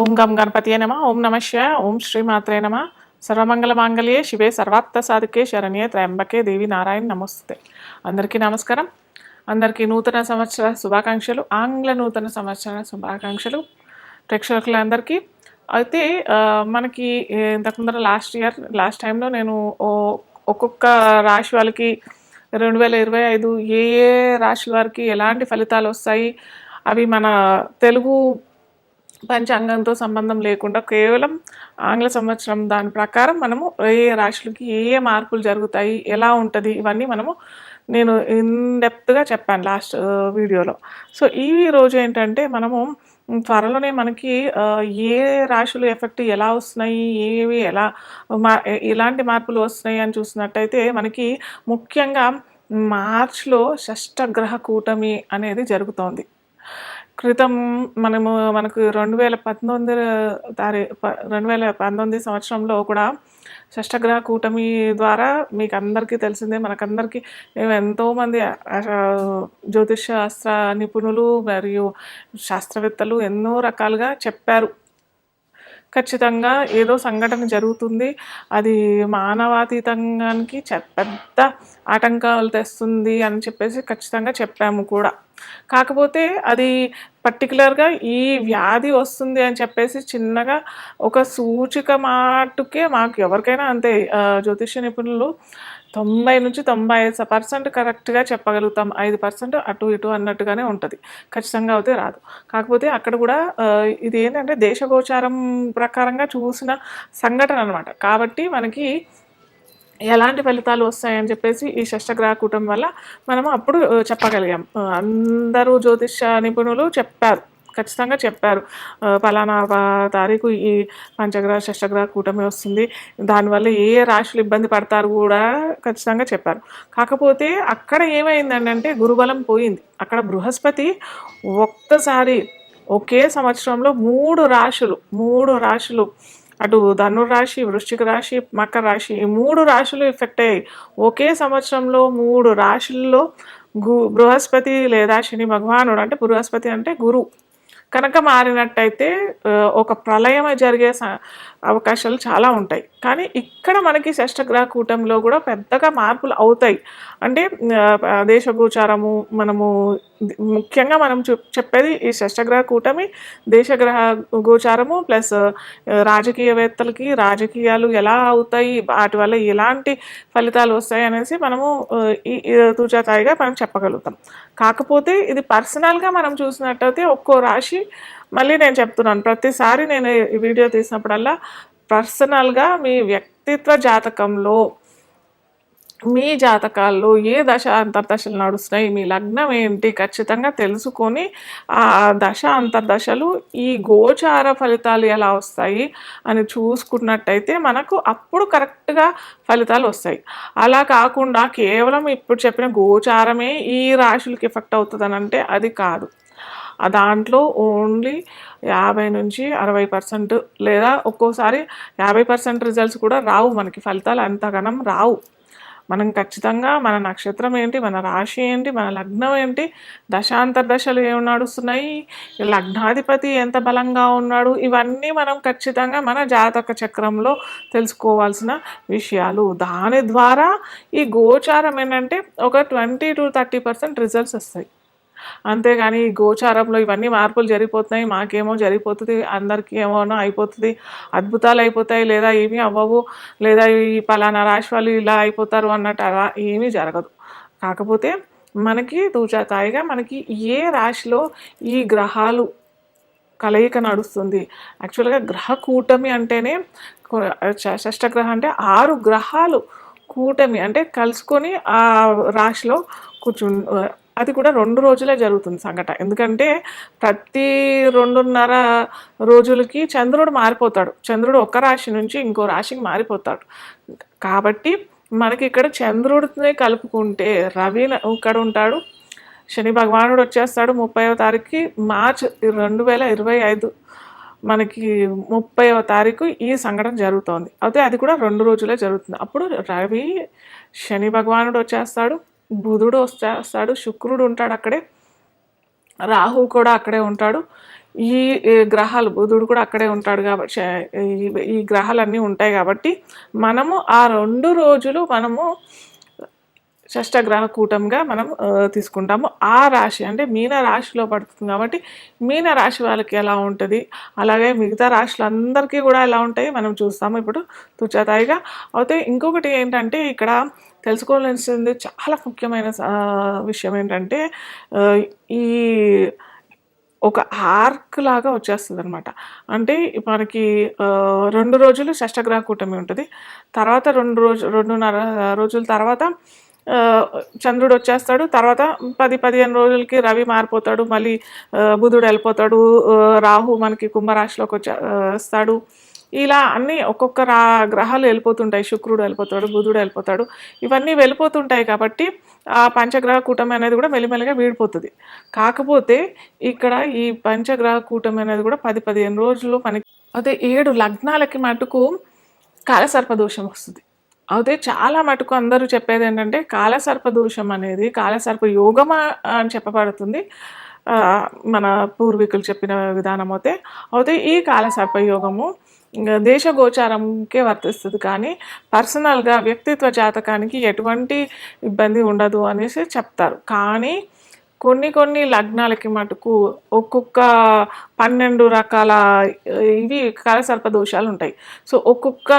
ఓం గం గణపతియే నమ ఓం నమ శివాయ ఓం శ్రీ మాత్రే నమ సర్వమంగళ మాంగళ్యే శివే సర్వార్థ సాధికే శరణ్యే త్రయంబకే దేవి నారాయణ నమస్తే. అందరికీ నమస్కారం. అందరికీ నూతన సంవత్సర శుభాకాంక్షలు, ఆంగ్ల నూతన సంవత్సర శుభాకాంక్షలు ప్రేక్షకులందరికీ. అయితే మనకి ఇంతకు ముందర లాస్ట్ టైంలో నేను ఒక్కొక్క రాశి వాళ్ళకి 2025 ఏ ఏ రాశుల వారికి ఎలాంటి ఫలితాలు వస్తాయి, అవి మన తెలుగు పంచాంగంతో సంబంధం లేకుండా కేవలం ఆంగ్ల సంవత్సరం దాని ప్రకారం మనము ఏ రాశులకి ఏ ఏ మార్పులు జరుగుతాయి, ఎలా ఉంటుంది, ఇవన్నీ నేను ఇన్డెప్త్గా చెప్పాను లాస్ట్ వీడియోలో. సో ఈ రోజు ఏంటంటే మనము త్వరలోనే మనకి ఏ రాశులు ఎఫెక్ట్ ఎలా వస్తున్నాయి, ఏవి ఎలా ఎలాంటి మార్పులు వస్తున్నాయి అని చూసినట్టయితే మనకి ముఖ్యంగా మార్చ్లో షష్టగ్రహ కూటమి అనేది జరుగుతోంది. క్రితం మనకు 2019 సంవత్సరంలో కూడా షష్టగ్రహ కూటమి ద్వారా మీకు అందరికీ తెలిసిందే. మనకందరికీ ఎంతోమంది జ్యోతిష్ శాస్త్ర నిపుణులు మరియు శాస్త్రవేత్తలు ఎన్నో రకాలుగా చెప్పారు, ఖచ్చితంగా ఏదో సంఘటన జరుగుతుంది, అది మానవాతీతానికి పెద్ద ఆటంకాలు తెస్తుంది అని చెప్పేసి ఖచ్చితంగా చెప్పాము కూడా. కాకపోతే అది పర్టికులర్గా ఈ వ్యాధి వస్తుంది అని చెప్పేసి చిన్నగా ఒక సూచిక మాటుకే మాకు ఎవరికైనా అంతే, జ్యోతిష నిపుణులు 90-95% కరెక్ట్గా చెప్పగలుగుతాం, 5% అటు ఇటు అన్నట్టుగానే ఉంటుంది, ఖచ్చితంగా అయితే రాదు. కాకపోతే అక్కడ కూడా ఇది ఏంటంటే దేశగోచారం ప్రకారంగా చూసిన సంఘటన అనమాట. కాబట్టి మనకి ఎలాంటి ఫలితాలు వస్తాయని చెప్పేసి ఈ షష్టగ్రహ కూటమి వల్ల మనము అప్పుడు చెప్పగలిగాం. అందరూ జ్యోతిష నిపుణులు చెప్పారు, ఖచ్చితంగా చెప్పారు, ఫలానా తారీఖు ఈ పంచగ్రహ షష్టగ్రహ కూటమి వస్తుంది, దానివల్ల ఏ రాశులు ఇబ్బంది పడతారు కూడా ఖచ్చితంగా చెప్పారు. కాకపోతే అక్కడ ఏమైందంటే గురుబలం పోయింది. అక్కడ బృహస్పతి ఒక్కసారి ఒకే సంవత్సరంలో మూడు రాశులు అటు ధనుర్రాశి, వృశ్చిక రాశి, మకర రాశి, ఈ 3 రాశులు ఎఫెక్ట్ అయ్యాయి. ఒకే సంవత్సరంలో 3 రాశుల్లో బృహస్పతి లేదా శని భగవానుడు, అంటే బృహస్పతి అంటే గురు కనుక మారినట్టయితే ఒక ప్రళయం జరిగే అవకాశాలు చాలా ఉంటాయి. కానీ ఇక్కడ మనకి షష్టగ్రహ కూటమిలో కూడా పెద్దగా మార్పులు అవుతాయి. అంటే దేశగోచారము మనము ముఖ్యంగా మనం చెప్పేది ఈ షష్టగ్రహ కూటమి, దేశగ్రహ గోచారము ప్లస్ రాజకీయవేత్తలకి రాజకీయాలు ఎలా అవుతాయి, వాటి వల్ల ఎలాంటి ఫలితాలు వస్తాయి అనేసి మనము ఈ తూచాతాయిగా మనం చెప్పగలుగుతాం. కాకపోతే ఇది పర్సనల్గా మనం చూసినట్టయితే ఒక్కో రాశి, మళ్ళీ నేను చెప్తున్నాను ప్రతిసారి నేను ఈ వీడియో తీసినప్పుడల్లా, పర్సనల్గా మీ వ్యక్తిత్వ జాతకంలో మీ జాతకాల్లో ఏ దశ అంతర్దశలు నడుస్తున్నాయి, మీ లగ్నం ఏంటి ఖచ్చితంగా తెలుసుకొని ఆ దశ అంతర్దశలు ఈ గోచార ఫలితాలు ఎలా వస్తాయి అని చూసుకున్నట్టయితే మనకు అప్పుడు కరెక్ట్గా ఫలితాలు వస్తాయి. అలా కాకుండా కేవలం ఇప్పుడు చెప్పిన గోచారమే ఈ రాశులకి ఎఫెక్ట్ అవుతుందని అంటే అది కాదు. దాంట్లో ఓన్లీ 50-60% లేదా ఒక్కోసారి 50% రిజల్ట్స్ కూడా రావు, మనకి ఫలితాలు అంతగానం రావు. మనం ఖచ్చితంగా మన నక్షత్రం ఏంటి, మన రాశి ఏంటి, మన లగ్నం ఏంటి, దశాంతర్దశలు ఏమి నడుస్తున్నాయి, లగ్నాధిపతి ఎంత బలంగా ఉన్నాడు, ఇవన్నీ మనం ఖచ్చితంగా మన జాతక చక్రంలో తెలుసుకోవాల్సిన విషయాలు. దాని ద్వారా ఈ గోచారం ఏంటంటే ఒక 20-30% రిజల్ట్స్ వస్తాయి. అంతేగాని ఈ గోచారంలో ఇవన్నీ మార్పులు జరిగిపోతున్నాయి, మాకేమో జరిగిపోతుంది, అందరికీ ఏమోనో అయిపోతుంది, అద్భుతాలు అయిపోతాయి, లేదా ఏమీ అవ్వవు, లేదా ఈ పలానా రాశి వాళ్ళు ఇలా అయిపోతారు అన్నట్టు అలా ఏమీ జరగదు. కాకపోతే మనకి తూచాతాయిగా మనకి ఏ రాశిలో ఈ గ్రహాలు కలయిక నడుస్తుంది. యాక్చువల్గా గ్రహ కూటమి అంటేనే, షష్టగ్రహం అంటే 6 గ్రహాలు కూటమి అంటే కలుసుకొని ఆ రాశిలో అది కూడా 2 రోజులే జరుగుతుంది సంఘటన. ఎందుకంటే ప్రతి 2.5 రోజులకి చంద్రుడు మారిపోతాడు. చంద్రుడు ఒక రాశి నుంచి ఇంకో రాశికి మారిపోతాడు. కాబట్టి మనకి ఇక్కడ చంద్రుడిని కలుపుకుంటే రవి ఇక్కడ ఉంటాడు, శని భగవానుడు వచ్చేస్తాడు 30వ తారీఖుకి, మార్చ్ 2025 మనకి 30వ తారీఖు ఈ సంఘటన జరుగుతోంది. అయితే అది కూడా 2 రోజులే జరుగుతుంది. అప్పుడు రవి శని భగవానుడు వచ్చేస్తాడు, బుధుడు వచ్చేస్తాడు, శుక్రుడు ఉంటాడు అక్కడే, రాహు కూడా అక్కడే ఉంటాడు. ఈ గ్రహాలు బుధుడు కూడా అక్కడే ఉంటాడు కాబట్టి ఈ గ్రహాలన్నీ ఉంటాయి కాబట్టి మనము ఆ 2 రోజులు మనము షష్టగ్రహ కూటంగా మనం తీసుకుంటాము. ఆ రాశి అంటే మీన రాశిలో పడుతుంది కాబట్టి మీన రాశి వాళ్ళకి ఎలా ఉంటుంది, అలాగే మిగతా రాశులందరికీ కూడా ఎలా ఉంటాయి మనం చూస్తాము ఇప్పుడు తుచతాయిగా. అయితే ఇంకొకటి ఏంటంటే ఇక్కడ తెలుసుకోవాల్సింది చాలా ముఖ్యమైన విషయం ఏంటంటే ఈ ఒక ఆర్క్ లాగా వచ్చేస్తుందనమాట. అంటే మనకి 2 రోజులు షష్టగ్రహ కూటమి ఉంటుంది. తర్వాత 2.5 రోజుల తర్వాత చంద్రుడు వచ్చేస్తాడు. తర్వాత 10-15 రోజులకి రవి మారిపోతాడు. మళ్ళీ బుధుడు వెళ్ళిపోతాడు. రాహు మనకి కుంభరాశిలోకి వస్తాడు. ఇలా అన్నీ ఒక్కొక్క గ్రహాలు వెళ్ళిపోతుంటాయి. శుక్రుడు వెళ్ళిపోతాడు, బుధుడు వెళ్ళిపోతాడు. ఇవన్నీ వెళ్ళిపోతుంటాయి కాబట్టి ఆ పంచగ్రహ కూటమి అనేది కూడా మెల్లిమెల్లిగా వీడిపోతుంది. కాకపోతే ఇక్కడ ఈ పంచగ్రహ కూటమి అనేది కూడా 10-15 రోజులు మనకి అదే 7 లగ్నాలకి మటుకు కాలసర్పదోషం వస్తుంది. అయితే చాలా మటుకు అందరూ చెప్పేది ఏంటంటే కాలసర్పదోషం అనేది కాలసర్ప యోగమా అని చెప్పబడుతుంది. మన పూర్వీకులు చెప్పిన విధానం అయితే ఈ కాలసర్ప యోగము దేశగోచారంకే వర్తిస్తుంది, కానీ పర్సనల్గా వ్యక్తిత్వ జాతకానికి ఎటువంటి ఇబ్బంది ఉండదు అనేసి చెప్తారు. కానీ కొన్ని లగ్నాలకి మటుకు ఒక్కొక్క 12 రకాల ఇవి కాలసర్పదోషాలు ఉంటాయి. సో ఒక్కొక్క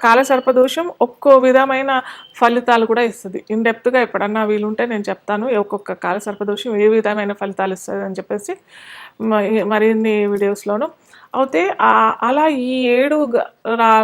కాలసర్పదోషం ఒక్కో విధమైన ఫలితాలు కూడా ఇస్తుంది. ఇన్డెప్త్గా ఎప్పుడన్నా వీలుంటే నేను చెప్తాను ఒక్కొక్క కాలసర్పదోషం ఏ విధమైన ఫలితాలు ఇస్తుంది అని చెప్పేసి మరిన్ని వీడియోస్లోను. అయితే అలా ఈ 7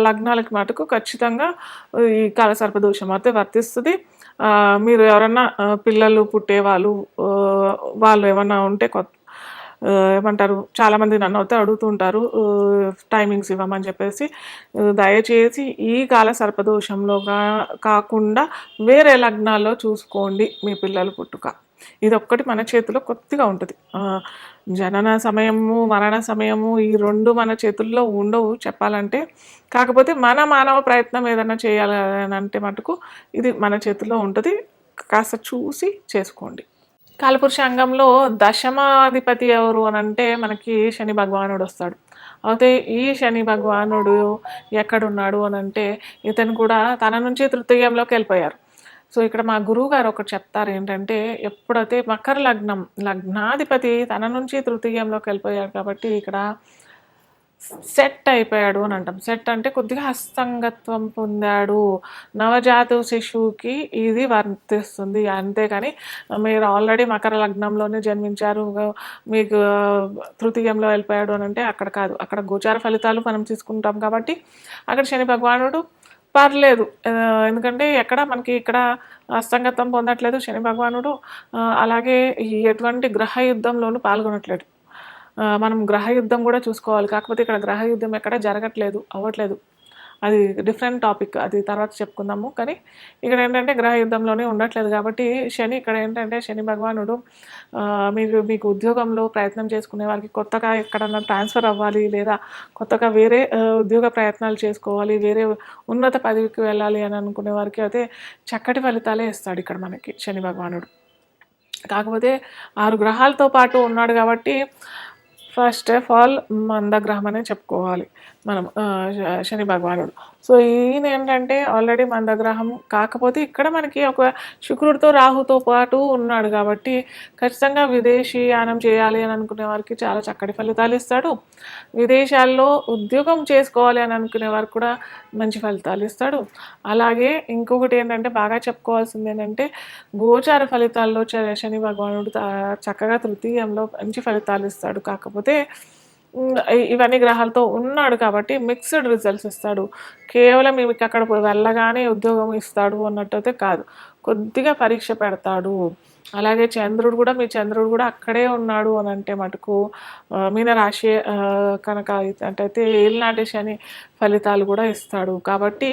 లగ్నాలకి మటుకు ఖచ్చితంగా ఈ కాలసర్పదోషం అయితే వర్తిస్తుంది. మీరు ఎవరన్నా పిల్లలు పుట్టేవాళ్ళు వాళ్ళు ఏమన్నా ఉంటే ఏమంటారు, చాలామంది నన్ను అయితే అడుగుతుంటారు టైమింగ్స్ ఇవ్వమని చెప్పేసి. దయచేసి ఈ కాలసర్పదోషంలో కాకుండా వేరే లగ్నాల్లో చూసుకోండి మీ పిల్లలు పుట్టుక. ఇదొక్కటి మన చేతిలో కొద్దిగా ఉంటుంది. జనన సమయము, మరణ సమయము ఈ 2 మన చేతుల్లో ఉండవు చెప్పాలంటే. కాకపోతే మన మానవ ప్రయత్నం ఏదైనా చేయాలని అంటే మటుకు ఇది మన చేతుల్లో ఉంటుంది. కాస్త చూసి చేసుకోండి. కాలపురుషాంగంలో దశమాధిపతి ఎవరు అని అంటే మనకి శని భగవానుడు వస్తాడు. అయితే ఈ శని భగవానుడు ఎక్కడున్నాడు అని అంటే ఇతను కూడా తన నుంచి తృతీయంలోకి వెళ్ళిపోయారు. సో ఇక్కడ మా గురువు గారు ఒకటి చెప్తారు ఏంటంటే, ఎప్పుడైతే మకర లగ్నాధిపతి తన నుంచి తృతీయంలోకి వెళ్ళిపోయాడు కాబట్టి ఇక్కడ సెట్ అయిపోయాడు అని అంటాం. సెట్ అంటే కొద్దిగా హస్తంగత్వం పొందాడు. నవజాత శిశువుకి ఇది వర్తిస్తుంది. అంతేకాని మీరు ఆల్రెడీ మకర లగ్నంలోనే జన్మించారు, మీకు తృతీయంలో వెళ్ళిపోయాడు అని అంటే అక్కడ కాదు. అక్కడ గోచార ఫలితాలు మనం తీసుకుంటాం కాబట్టి అక్కడ శని భగవానుడు పర్లేదు. ఎందుకంటే మనకి ఇక్కడ హస్తంగత్వం పొందట్లేదు శని భగవానుడు. అలాగే ఎటువంటి గ్రహ యుద్ధంలోనూ పాల్గొనట్లేదు. మనం గ్రహ యుద్ధం కూడా చూసుకోవాలి. కాకపోతే ఇక్కడ గ్రహ యుద్ధం ఎక్కడ అవ్వట్లేదు. అది డిఫరెంట్ టాపిక్, అది తర్వాత చెప్పుకుందాము. కానీ ఇక్కడ ఏంటంటే గ్రహ యుద్ధంలోనే ఉండట్లేదు కాబట్టి శని ఇక్కడ ఏంటంటే శని భగవానుడు మీకు ఉద్యోగంలో ప్రయత్నం చేసుకునే వారికి కొత్తగా ఎక్కడన్నా ట్రాన్స్ఫర్ అవ్వాలి, లేదా కొత్తగా వేరే ఉద్యోగ ప్రయత్నాలు చేసుకోవాలి, వేరే ఉన్నత పదవికి వెళ్ళాలి అని అనుకునే వారికి అయితే చక్కటి ఫలితాలే ఇస్తాడు ఇక్కడ మనకి శని భగవానుడు. కాకపోతే 6 గ్రహాలతో పాటు ఉన్నాడు కాబట్టి ఫస్ట్ ఆఫ్ ఆల్ మందగ్రహం అనే చెప్పుకోవాలి మనం శని భగవానుడు. సో ఈయన ఏంటంటే ఆల్రెడీ మందగ్రహం, కాకపోతే ఇక్కడ మనకి ఒక శుక్రుడితో రాహుతో పాటు ఉన్నాడు కాబట్టి ఖచ్చితంగా విదేశీయానం చేయాలి అని అనుకునే వారికి చాలా చక్కటి ఫలితాలు ఇస్తాడు. విదేశాల్లో ఉద్యోగం చేసుకోవాలి అని అనుకునే వారికి కూడా మంచి ఫలితాలు ఇస్తాడు. అలాగే ఇంకొకటి ఏంటంటే బాగా చెప్పుకోవాల్సింది ఏంటంటే గోచార ఫలితాల్లో శని భగవానుడు చక్కగా తృతీయంలో మంచి ఫలితాలు ఇస్తాడు. కాకపోతే ఇవన్నీ గ్రహాలతో ఉన్నాడు కాబట్టి మిక్స్డ్ రిజల్ట్స్ ఇస్తాడు. కేవలం మీకు అక్కడ వెళ్ళగానే ఉద్యోగం ఇస్తాడు అన్నట్టయితే కాదు, కొద్దిగా పరీక్ష పెడతాడు. అలాగే మీ చంద్రుడు కూడా అక్కడే ఉన్నాడు అని అంటే మటుకు మీనరాశి కనుక అంటే ఏలినాటి శని ఫలితాలు కూడా ఇస్తాడు. కాబట్టి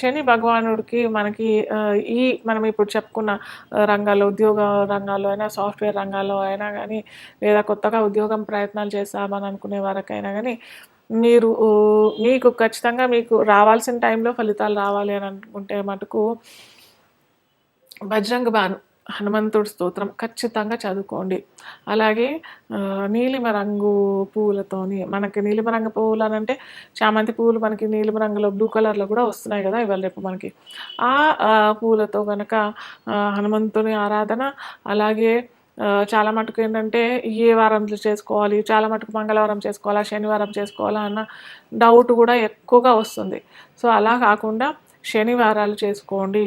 శని భగవానుడికి మనకి మనం ఇప్పుడు చెప్పుకున్న రంగాల్లో, ఉద్యోగ రంగాల్లో అయినా, సాఫ్ట్వేర్ రంగాల్లో అయినా కానీ, లేదా కొత్తగా ఉద్యోగం ప్రయత్నాలు చేస్తామని అనుకునే వారికైనా కానీ మీకు ఖచ్చితంగా మీకు రావాల్సిన టైంలో ఫలితాలు రావాలి అని అనుకుంటే మటుకు బజరంగ బాణ్ హనుమంతుడి స్తోత్రం ఖచ్చితంగా చదువుకోండి. అలాగే నీలిమ రంగు పువ్వులతోని మనకి నీలిమ రంగు పువ్వులు అనంటే చామంతి పువ్వులు మనకి నీలిమ రంగులో బ్లూ కలర్‌లో గూడా వస్తున్నాయి గదా! ఇవాళ రేపు మనకి. ఆ పూలతో గనక హనుమంతుని ఆరాధన అలాగే చాలా మటుకేంటంటే ఏ వారంలో చేసుకోవాలి, చాలా మటుకు మంగళవారం చేసుకోవాలా, శనివారం చేసుకోవాలా అన్న డౌట్ గూడా ఎక్కువగా వస్తుంది. సో, అలా కాకుండా శనివారాలు చేసుకోండి.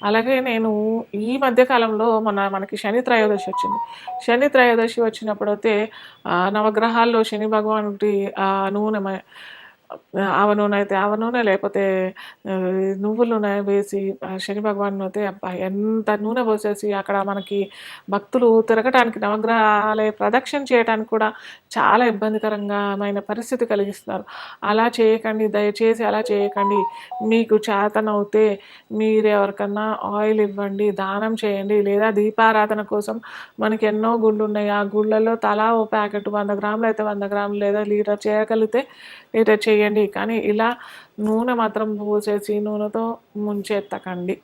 అలాగే నేను ఈ మధ్య కాలంలో మనకి శని త్రయోదశి వచ్చింది. శని త్రయోదశి వచ్చినప్పుడైతే నవగ్రహాల్లో శని భగవానుడి నూనె ఆవ నూనె అయితే ఆవ నూనె లేకపోతే నువ్వుల నూనె వేసి శని భగవాన్ అయితే అబ్బా! ఎంత నూనె పోసేసి అక్కడ మనకి భక్తులు తిరగటానికి నవగ్రహాలయ ప్రదక్షిణ చేయడానికి కూడా చాలా ఇబ్బందికరంగామైన పరిస్థితి కలిగిస్తున్నారు. అలా చేయకండి. దయచేసి అలా చేయకండి. మీకు చేతనవుతే మీరెవరికన్నా ఆయిల్ ఇవ్వండి, దానం చేయండి. లేదా దీపారాధన కోసం మనకి ఎన్నో గుళ్ళున్నాయి. ఆ గుళ్ళలో తలా ఓ ప్యాకెట్ 100 గ్రాములు అయితే 100 గ్రాములు లేదా లీటర్ చేయగలిగితే లీటర్ చేయండి. కానీ ఇలా నూనె మాత్రం పోసేసి నూనెతో ముంచెత్తకండి.